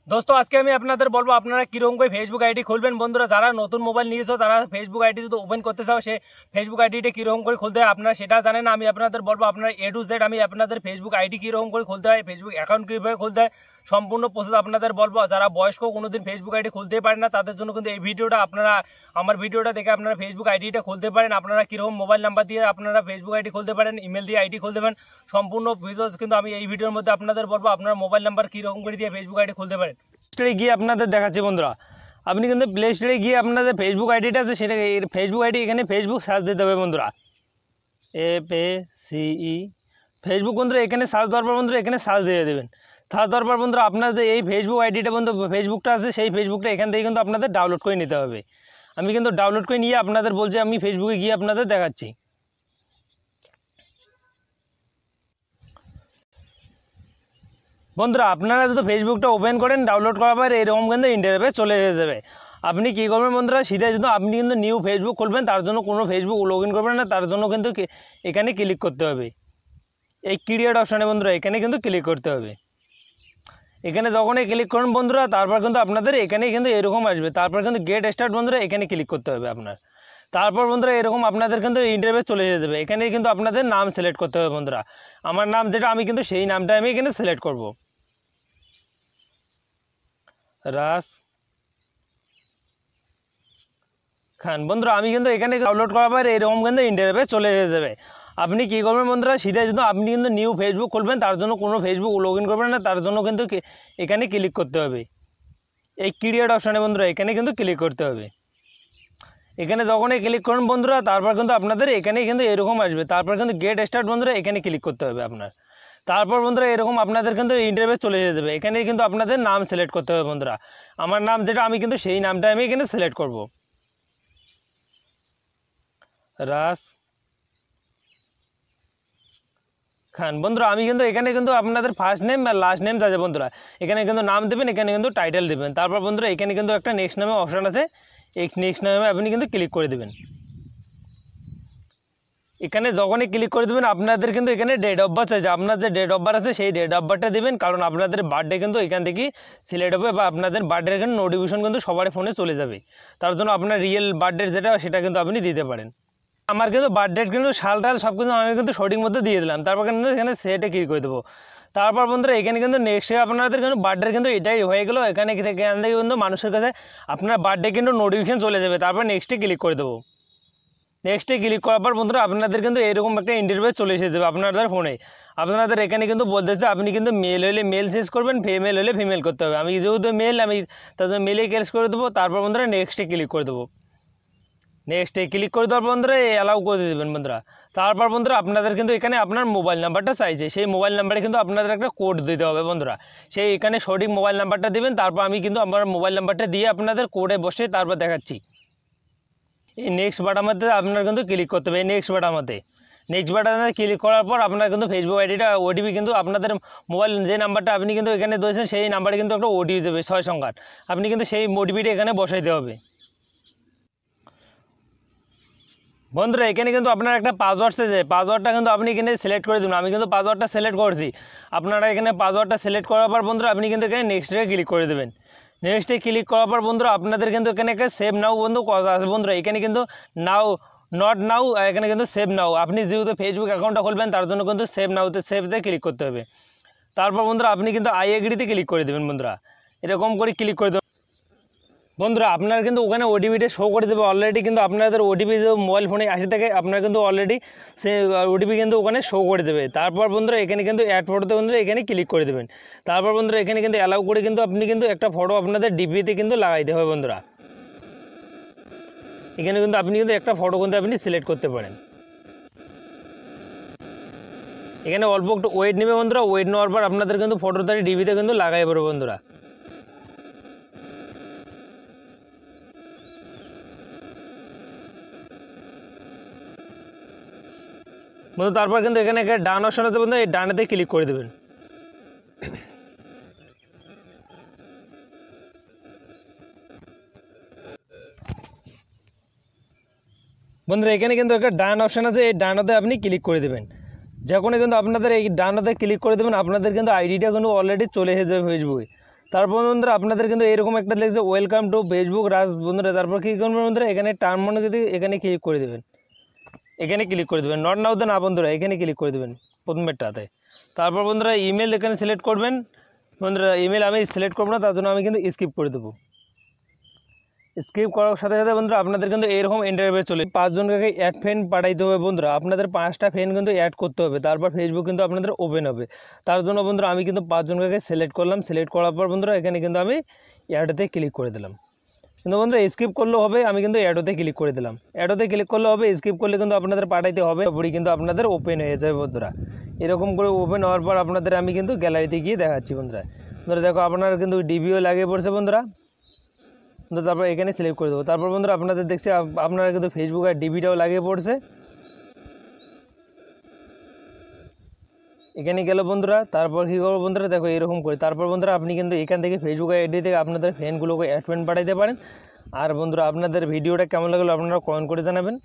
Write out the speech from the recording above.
दोस्तों आज के আমি আপনাদের বলবো আপনারা কিরকম করে ফেসবুক আইডি খুলবেন। বন্ধুরা যারা নতুন মোবাইল নিয়েছো তারা ফেসবুক আইডি যদি ওপেন করতে চাও সে ফেসবুক আইডিটা কিরকম করে খুলতে হয় আপনারা সেটা জানেন। আমি আপনাদের বলবো আপনারা এ টু জেড আমি আপনাদের ফেসবুক আইডি কিরকম করে খুলতে হয়, ফেসবুক অ্যাকাউন্ট কিভাবে খুলতে হয় সম্পূর্ণ প্রসেস আপনাদের বলবো। যারা বয়স্ক কোনোদিন ফেসবুক আইডি খুলতে পারেন না তাদের জন্য কিন্তু এই ভিডিওটা আপনারা আমার ভিডিওটা দেখে আপনারা ফেসবুক আইডিটা খুলতে পারেন। আপনারা কিরকম মোবাইল নাম্বার দিয়ে আপনারা ফেসবুক আইডি খুলতে পারেন, ইমেল দিয়ে আইডি খুলতে পারেন, সম্পূর্ণ ফিচার্স কিন্তু আমি এই ভিডিওর মধ্যে আপনাদের বলবো। আপনারা মোবাইল নাম্বার কিরকম করে দিয়ে ফেসবুক আইডি খুলতে পারেন স্টোরে গিয়ে আপনাদের দেখাচ্ছি। বন্ধুরা আপনি কিন্তু প্লে স্টোরে গিয়ে আপনাদের ফেসবুক আইডিটা আছে সেটা ফেসবুক আইডি এখানে ফেসবুক সার্চ দিতে হবে বন্ধুরা, FACE ফেসবুক। বন্ধুরা এখানে সার্চ দেওয়ার পর বন্ধুরা এখানে সার্চ দিয়ে দেবেন। সার্চ দেওয়ার পর বন্ধুরা আপনাদের এই ফেসবুক আইডিটা বন্ধু ফেসবুকটা আছে সেই ফেসবুকটা এখান থেকে কিন্তু আপনাদের ডাউনলোড করে নিতে হবে। আমি কিন্তু ডাউনলোড করে নিয়ে আপনাদের বলছি আমি ফেসবুকে গিয়ে আপনাদের দেখাচ্ছি। বন্ধুরা আপনারা যদি ফেসবুকটা ওপেন করেন ডাউনলোড করার পর এরকম কিন্তু ইন্টারফেস চলে যাবে। আপনি কী করবেন বন্ধুরা সিধা যদি আপনি কিন্তু নিউ ফেসবুক খুলবেন তার জন্য কোনো ফেসবুক লগ ইন করবেন না, তার জন্য কিন্তু এখানে ক্লিক করতে হবে এই ক্রিয়েট অপশানে। বন্ধুরা এখানে কিন্তু ক্লিক করতে হবে। এখানে যখনই ক্লিক করুন বন্ধুরা তারপর কিন্তু আপনাদের এখানে কিন্তু এরকম আসবে, তারপর কিন্তু গেট স্টার্ট বন্ধুরা এখানে ক্লিক করতে হবে আপনার। তারপর বন্ধুরা এরকম আপনাদের কিন্তু ইন্টারফেস চলে যাবে। এখানে কিন্তু আপনাদের নাম সিলেক্ট করতে হবে বন্ধুরা। আমার নাম যেটা আমি কিন্তু সেই নামটা আমি এখানে সিলেক্ট করব, রাস খান। বন্ধুরা আমি কিন্তু এখানে ডাউনলোড করার পর এরকম কিন্তু ইন্টারফেস চলে যাবে। আপনি কী করবেন বন্ধুরা সিধা যদি আপনি কিন্তু নিউ ফেসবুক খুলবেন তার জন্য কোনো ফেসবুক লগ ইন করবেন না, তার জন্য কিন্তু এখানে ক্লিক করতে হবে এই ক্রিয়েট অপশানে। বন্ধুরা এখানে কিন্তু ক্লিক করতে হবে। এখানে যখনই ক্লিক করুন বন্ধুরা তারপর কিন্তু আপনাদের এখানে কিন্তু এরকম আসবে, তারপর কিন্তু গেট স্টার্ট বন্ধুরা এখানে ক্লিক করতে হবে আপনার। তারপর বন্ধুরা এরকম আপনাদের কিন্তু ইন্টারফেস চলে যাবে। এখানে কিন্তু আপনাদের নাম সিলেক্ট করতে হবে বন্ধুরা। আমার নাম যেটা আমি কিন্তু সেই নামটা আমি এখানে সিলেক্ট করব, রাস খান। বন্ধুরা আমি কিন্তু এখানে কিন্তু আপনাদের ফার্স্ট নেম বা লাস্ট নেম যাচ্ছে বন্ধুরা এখানে কিন্তু নাম দেবেন, এখানে কিন্তু টাইটেল দেবেন। তারপর বন্ধুরা এখানে কিন্তু একটা নেক্সট নামে অপশান আছে, এই নেক্সট নামে আপনি কিন্তু ক্লিক করে দেবেন। এখানে যখনই ক্লিক করে দেবেন আপনাদের কিন্তু এখানে ডেট অফ বার্থ আছে, আপনার যে ডেট অফ বার্থ আছে সেই ডেট অফ বার্থটা দেবেন, কারণ আপনাদের বার্থডে কিন্তু এখান থেকে সিলেক্ট হবে বা আপনাদের বার্থডের এখানে নোটিফিকেশন কিন্তু সবার ফোনে চলে যাবে। তার জন্য আপনার রিয়েল বার্থডে যেটা সেটা কিন্তু আপনি দিতে পারেন। আমার কিন্তু বার্থডে কিন্তু সাল টাল সব কিন্তু আমি কিন্তু সঠিক মতো দিয়ে দিলাম। তারপর কিন্তু এখানে সেটে ক্লিক করে দেবো। তারপর বন্ধুরা এখানে কিন্তু নেক্সট আপনাদের কিন্তু বার্থডে কিন্তু এটাই হয়ে গেলো। এখানে থেকে কিন্তু মানুষের কাছে আপনার বার্থডে কিন্তু নোটিফিকেশন চলে যাবে। তারপর নেক্সটে ক্লিক করে দেবো। নেক্সটে ক্লিক করার পর বন্ধুরা আপনাদের কিন্তু এরকম একটা ইন্টারফেস চলে এসে যাবে আপনাদের ফোনে। আপনাদের এখানে কিন্তু বলতেছে আপনি কিন্তু মেল হলে মেল চেঞ্জ করবেন, ফিমেল হলে ফিমেল করতে হবে। আমি যেহেতু মেল আমি তার জন্য মেলে ক্যাশ করে দেবো। তারপর বন্ধুরা নেক্সটে ক্লিক করে দেবো। নেক্সটে ক্লিক করে দেওয়ার বন্ধুরা অ্যালাউ করে দেবেন বন্ধুরা। তারপর বন্ধুরা আপনাদের কিন্তু এখানে আপনার মোবাইল নাম্বারটা চাইছে, সেই মোবাইল নাম্বারে কিন্তু আপনাদের একটা কোড দিতে হবে বন্ধুরা। সেই এখানে সঠিক মোবাইল নাম্বারটা দেবেন। তারপর আমি কিন্তু আমার মোবাইল নাম্বারটা দিয়ে আপনাদের কোডে বসে তারপর দেখাচ্ছি। এই নেক্সট বাটনটাতে আপনার কিন্তু ক্লিক করতে হবে। এই নেক্সট বাটনে ক্লিক করার পর আপনার কিন্তু ফেসবুক আইডিটা ওটিপি কিন্তু আপনাদের মোবাইল যে নাম্বারটা আপনি কিন্তু এখানে দিয়েছেন সেই নাম্বারে কিন্তু একটা ওটিপি যাবে 6 সংখ্যার। আপনি কিন্তু সেই ওটিপিটা এখানে বসাইতে হবে বন্ধুরা। এখানে কিন্তু আপনার একটা পাসওয়ার্ড চাইছে, পাসওয়ার্ডটা কিন্তু আপনি এখানে সিলেক্ট করে দেবেন। আমি কিন্তু পাসওয়ার্ডটা সিলেক্ট করছি। আপনারা এখানে পাসওয়ার্ডটা সিলেক্ট করার পর বন্ধুরা আপনি কিন্তু এখানে নেক্সটে ক্লিক করে দেবেন। নেক্সটে ক্লিক করার পর বন্ধুরা আপনাদের কিন্তু এখানে একটা সেভ নাও বন্ধু কথা আছে বন্ধুরা। এখানে কিন্তু নাও নট নাও, এখানে কিন্তু সেভ নাও। আপনি যেহেতু ফেসবুক অ্যাকাউন্টটা খুলবেন তার জন্য কিন্তু সেভ নাওতে সেভতে ক্লিক করতে হবে। তারপর বন্ধুরা আপনি কিন্তু আই এগ্রিতে ক্লিক করে দেবেন বন্ধুরা। এরকম করে ক্লিক করে দেবেন বন্ধুরা। আপনারা কিন্তু ওখানে ওটিপিটা শো করে দেবে অলরেডি, কিন্তু আপনাদের ওটিপি যে মোবাইল ফোনে আসে থাকে আপনারা কিন্তু অলরেডি সে ওটিপি কিন্তু ওখানে শো করে দেবে। তারপর বন্ধুরা এখানে কিন্তু অ্যাড ফটোতে বন্ধুরা এখানে ক্লিক করে দেবেন। তারপর বন্ধুরা এখানে কিন্তু অ্যালাউ করে কিন্তু আপনি কিন্তু একটা ফটো আপনাদের ডিপিতে কিন্তু লাগাইতে হবে বন্ধুরা। এখানে কিন্তু আপনি কিন্তু একটা ফটো কিন্তু আপনি সিলেক্ট করতে পারেন। এখানে অল্প একটু ওয়েট নেবে বন্ধুরা। ওয়েট নেওয়ার পর আপনাদের কিন্তু ফটোটা ডিপিতে কিন্তু লাগাই পড়বে বন্ধুরা। তারপর কিন্তু এখানে একটা ডান অপশন আছে বন্ধু, এই ডানেতে ক্লিক করে দেবেন। বন্ধুরা এখানে কিন্তু একটা ডান অপশন আছে, এই ডানাতে আপনি ক্লিক করে দেবেন। যখনই কিন্তু আপনাদের এই ডানাতে ক্লিক করে দেবেন আপনাদের কিন্তু আইডিটা কিন্তু অলরেডি চলে এসে যাবে ফেসবুকে। তারপর বন্ধুরা আপনাদের কিন্তু এরকম একটা লিখছে ওয়েলকাম টু ফেসবুক রাজ বন্ধুরা। তারপর কী করবেন বন্ধুরা, এখানে টার্ম মনে যদি এখানে ক্লিক করে দেবেন, এখানে ক্লিক করে দেবেন, নট নাও তো না বন্ধুরা, এখানে ক্লিক করে দেবেন প্রথমেরটাতে। তারপর বন্ধুরা ইমেল এখানে সিলেক্ট করবেন বন্ধুরা। ইমেল আমি সিলেক্ট করবো না, তার জন্য আমি কিন্তু স্কিপ করে দেবো। স্কিপ করার সাথে সাথে বন্ধুরা আপনাদের কিন্তু এরকম ইন্টারভিউ চলে 5 জনকে অ্যাড ফ্রেন্ড পাঠাইতে হবে বন্ধুরা। আপনাদের 5টা ফ্রেন্ড কিন্তু অ্যাড করতে হবে, তারপর ফেসবুক কিন্তু আপনাদের ওপেন হবে। তার জন্য বন্ধুরা আমি কিন্তু 5 জনকে সিলেক্ট করলাম। সিলেক্ট করার পর বন্ধুরা এখানে কিন্তু আমি অ্যাডতে ক্লিক করে দিলাম। কিন্তু বন্ধুরা স্কিপ করলেও হবে, আমি কিন্তু অ্যাডোতে ক্লিক করে দিলাম। অ্যাডোতে ক্লিক করলে হবে, স্কিপ করলে কিন্তু আপনাদের পাঠাইতে হবে। পুরি কিন্তু আপনাদের ওপেন হয়ে যাবে বন্ধুরা। এরকম করে ওপেন হওয়ার পর আপনাদের আমি কিন্তু গ্যালারিতে গিয়ে দেখাচ্ছি বন্ধুরা। বন্ধুরা দেখো আপনার কিন্তু ডিবিও লাগিয়ে পড়ছে বন্ধুরা। তারপর এখানে সিলেক্ট করে দেবো। তারপর বন্ধুরা আপনাদের দেখছি আপনারা কিন্তু ফেসবুক আর ডিবিটাও লাগিয়ে পড়ছে, এখানে গেল বন্ধুরা। তারপর কী করবো বন্ধুরা, দেখো এরকম করে। তারপর বন্ধুরা আপনি কিন্তু এখান থেকে ফেসবুক আইডি থেকে আপনাদের ফ্রেন্ডগুলোকে অ্যাড ফ্রেন্ড পাঠাইতে পারেন। আর বন্ধুরা আপনাদের ভিডিওটা কেমন লাগলো আপনারা কমেন্ট করে জানাবেন।